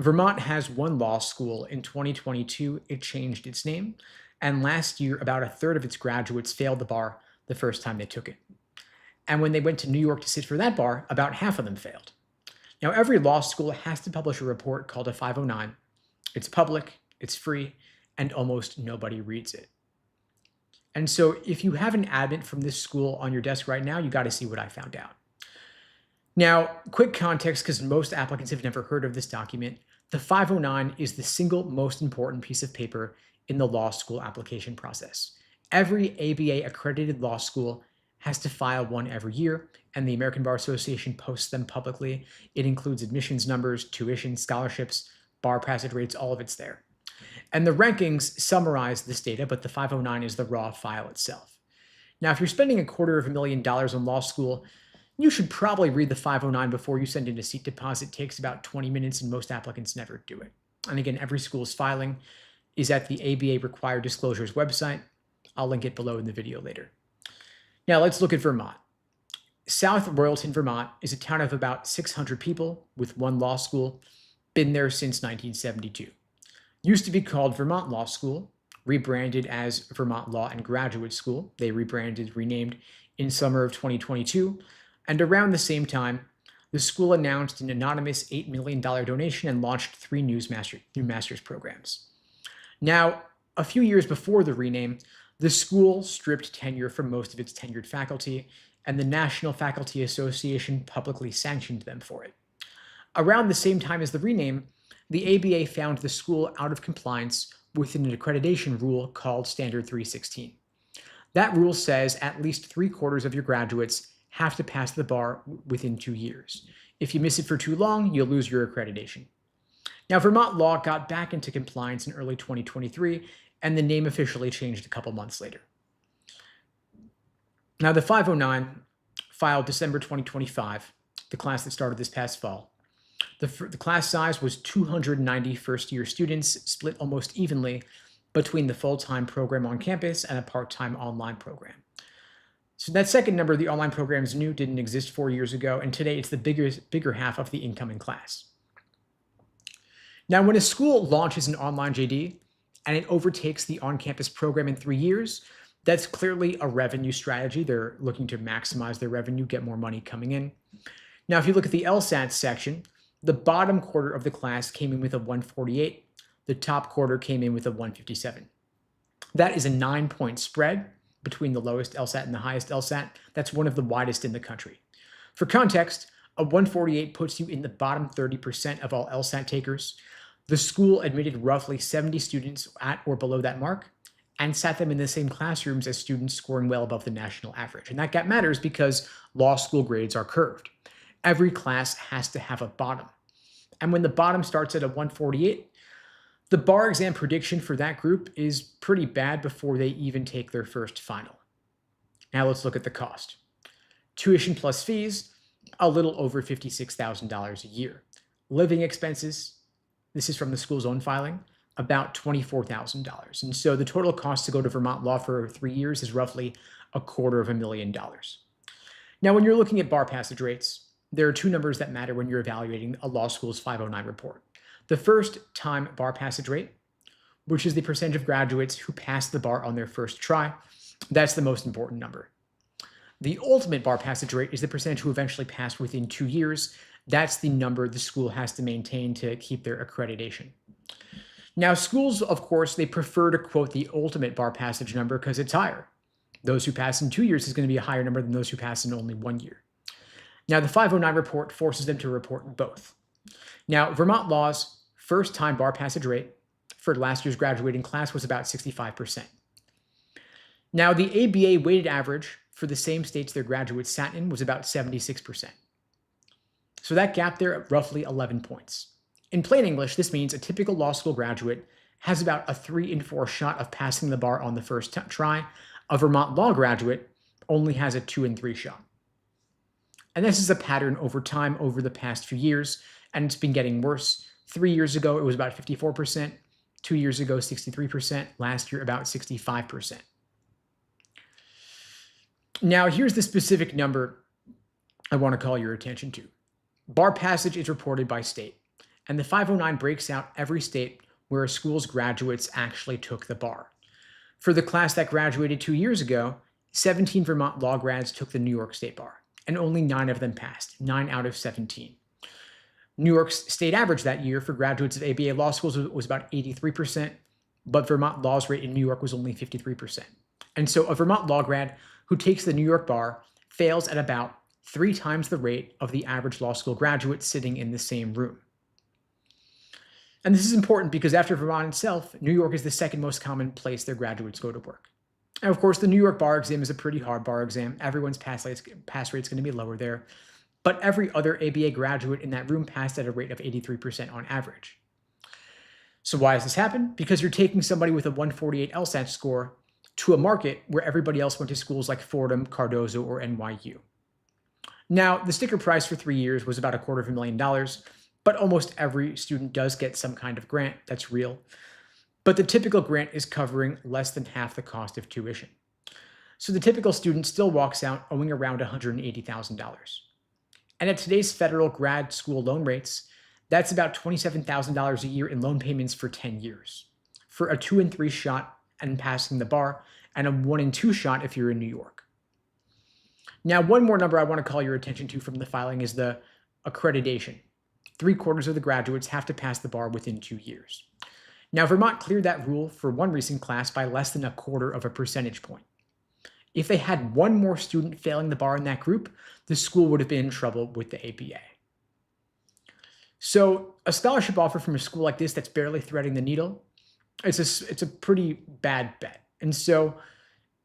Vermont has one law school. In 2022, it changed its name, and last year, about a third of its graduates failed the bar the first time they took it. And when they went to New York to sit for that bar, about half of them failed. Now, every law school has to publish a report called a 509. It's public, it's free, and almost nobody reads it. And so if you have an admit from this school on your desk right now, you got to see what I found out. Now, quick context, because most applicants have never heard of this document. The 509 is the single most important piece of paper in the law school application process. Every ABA accredited law school has to file one every year, and the American Bar Association posts them publicly. It includes admissions numbers, tuition, scholarships, bar passage rates, all of it's there. And the rankings summarize this data, but the 509 is the raw file itself. Now, if you're spending $250,000 on law school, you should probably read the 509 before you send in a seat deposit. It takes about 20 minutes, and most applicants never do it. And again, every school's filing is at the ABA Required Disclosures website. I'll link it below in the video later. Now, let's look at Vermont. South Royalton, Vermont is a town of about 600 people with one law school, been there since 1972. Used to be called Vermont Law School, rebranded as Vermont Law and Graduate School. They renamed in summer of 2022. And around the same time, the school announced an anonymous $8 million donation and launched 3 new master's programs. Now, a few years before the rename, the school stripped tenure from most of its tenured faculty, and the National Faculty Association publicly sanctioned them for it. Around the same time as the rename, the ABA found the school out of compliance with an accreditation rule called Standard 316. That rule says at least 3/4 of your graduates have to pass the bar within 2 years. If you miss it for too long, you'll lose your accreditation. Now, Vermont law got back into compliance in early 2023, and the name officially changed a couple months later. Now, the 509 filed December 2025, the class that started this past fall. The class size was 290 first-year students, split almost evenly between the full-time program on campus and a part-time online program. So that second number, the online program, is new, didn't exist 4 years ago, and today it's the bigger half of the incoming class. Now, when a school launches an online JD and it overtakes the on-campus program in 3 years, that's clearly a revenue strategy. They're looking to maximize their revenue, get more money coming in. Now, if you look at the LSAT section, the bottom quarter of the class came in with a 148. The top quarter came in with a 157. That is a 9-point spread between the lowest LSAT and the highest LSAT. That's one of the widest in the country. For context, a 148 puts you in the bottom 30% of all LSAT takers. The school admitted roughly 70 students at or below that mark and sat them in the same classrooms as students scoring well above the national average. And that gap matters because law school grades are curved. Every class has to have a bottom. And when the bottom starts at a 148, the bar exam prediction for that group is pretty bad before they even take their first final. Now let's look at the cost. Tuition plus fees, a little over $56,000 a year. Living expenses, this is from the school's own filing, about $24,000. And so the total cost to go to Vermont Law for 3 years is roughly $250,000. Now, when you're looking at bar passage rates, there are 2 numbers that matter when you're evaluating a law school's 509 report. The first time bar passage rate, which is the percentage of graduates who pass the bar on their first try, that's the most important number. The ultimate bar passage rate is the percentage who eventually pass within 2 years. That's the number the school has to maintain to keep their accreditation. Now, schools, of course, they prefer to quote the ultimate bar passage number because it's higher. Those who pass in 2 years is going to be a higher number than those who pass in only 1 year. Now, the 509 report forces them to report both. Now, Vermont Law's first-time bar passage rate for last year's graduating class was about 65%. Now, the ABA weighted average for the same states their graduates sat in was about 76%. So that gap there at roughly 11 points. In plain English, this means a typical law school graduate has about a 3 in 4 shot of passing the bar on the first try. A Vermont law graduate only has a 2 in 3 shot. And this is a pattern over time over the past few years, and it's been getting worse. 3 years ago, it was about 54%. 2 years ago, 63%. Last year, about 65%. Now, here's the specific number I want to call your attention to. Bar passage is reported by state, And the 509 breaks out every state where a school's graduates actually took the bar. For the class that graduated 2 years ago, 17 Vermont law grads took the New York State bar, and only 9 of them passed, 9 out of 17. New York's state average that year for graduates of ABA law schools was about 83%, but Vermont law's rate in New York was only 53%. And so a Vermont law grad who takes the New York bar fails at about 3 times the rate of the average law school graduate sitting in the same room. And this is important because after Vermont itself, New York is the second most common place their graduates go to work. And of course, the New York bar exam is a pretty hard bar exam. Everyone's pass rate's going to be lower there. But every other ABA graduate in that room passed at a rate of 83% on average. So why does this happen? Because you're taking somebody with a 148 LSAT score to a market where everybody else went to schools like Fordham, Cardozo, or NYU. Now, the sticker price for 3 years was about $250,000, but almost every student does get some kind of grant that's real. But the typical grant is covering less than half the cost of tuition. So the typical student still walks out owing around $180,000. And at today's federal grad school loan rates, that's about $27,000 a year in loan payments for 10 years, for a 2 and 3 shot and passing the bar, and a 1 and 2 shot if you're in New York. Now, one more number I want to call your attention to from the filing is the accreditation. 3/4 of the graduates have to pass the bar within 2 years. Now, Vermont cleared that rule for one recent class by less than 1/4 of a percentage point. If they had one more student failing the bar in that group, the school would have been in trouble with the ABA. So a scholarship offer from a school like this that's barely threading the needle, it's a pretty bad bet. And so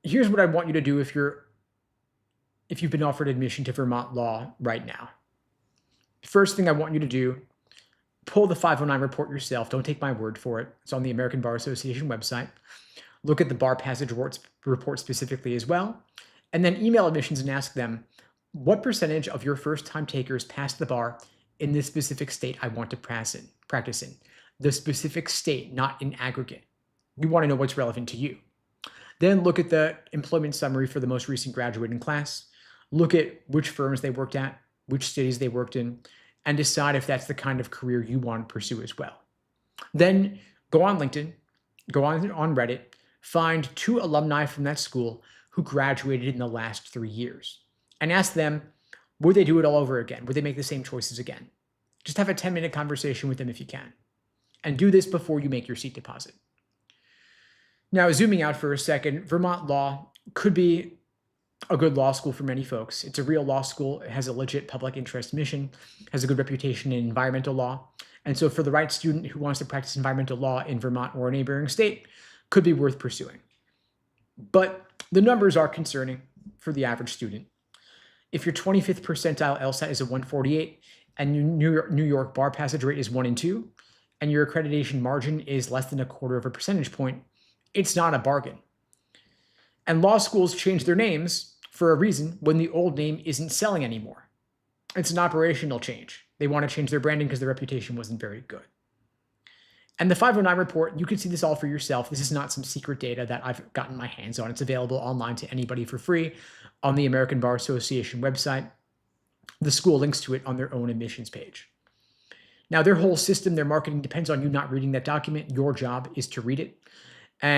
here's what I want you to do if you've been offered admission to Vermont law right now. First thing I want you to do, pull the 509 report yourself. Don't take my word for it. It's on the American Bar Association website. Look at the bar passage report specifically as well, and then email admissions and ask them, what percentage of your first-time takers passed the bar in this specific state I want to practice in? The specific state, not in aggregate. We want to know what's relevant to you. Then look at the employment summary for the most recent graduating class. Look at which firms they worked at, which cities they worked in, and decide if that's the kind of career you want to pursue as well. Then go on LinkedIn, go on Reddit, find 2 alumni from that school who graduated in the last 3 years, and ask them, would they do it all over again? Would they make the same choices again? Just have a 10-minute conversation with them if you can. And do this before you make your seat deposit. Now, zooming out for a second, Vermont law could be a good law school for many folks. It's a real law school. It has a legit public interest mission, has a good reputation in environmental law. And so for the right student who wants to practice environmental law in Vermont or a neighboring state, could be worth pursuing. But the numbers are concerning for the average student. If your 25th percentile LSAT is a 148 and your New York bar passage rate is 1 and 2, and your accreditation margin is less than 1/4 of a percentage point, it's not a bargain. And law schools change their names for a reason when the old name isn't selling anymore. It's an operational change. They want to change their branding because their reputation wasn't very good. And the 509 report, you can see this all for yourself. This is not some secret data that I've gotten my hands on. It's available online to anybody for free on the American Bar Association website. The school links to it on their own admissions page. Now, their whole system, their marketing depends on you not reading that document. Your job is to read it.